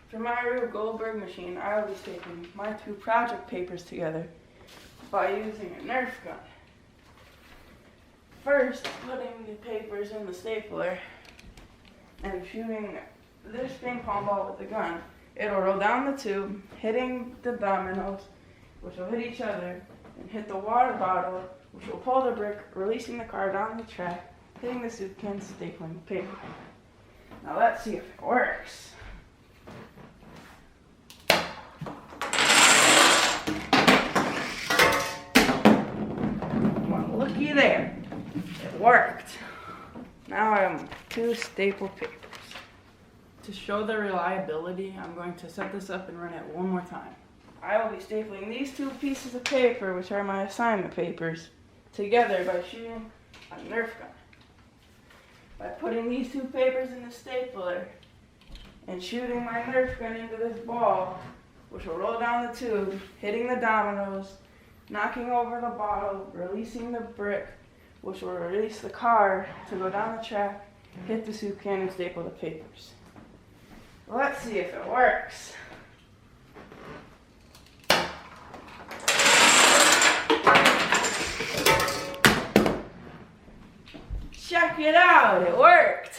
For my Rube Goldberg machine, I will be stapling my two project papers together by using a Nerf gun. First, putting the papers in the stapler and shooting this ping pong ball with the gun. It'll roll down the tube, hitting the dominoes, which will hit each other, and hit the water bottle, which will pull the brick, releasing the car down the track, hitting the soup can, stapling the paper. Now let's see if it works. Well, looky there. It worked. Now I have two staple papers. To show the reliability, I'm going to set this up and run it one more time. I will be stapling these two pieces of paper, which are my assignment papers, together by shooting a Nerf gun. By putting these two papers in the stapler and shooting my Nerf gun into this ball, which will roll down the tube, hitting the dominoes, knocking over the bottle, releasing the brick, which will release the car to go down the track, hit the soup can, and staple the papers. Let's see if it works. Check it out, it worked!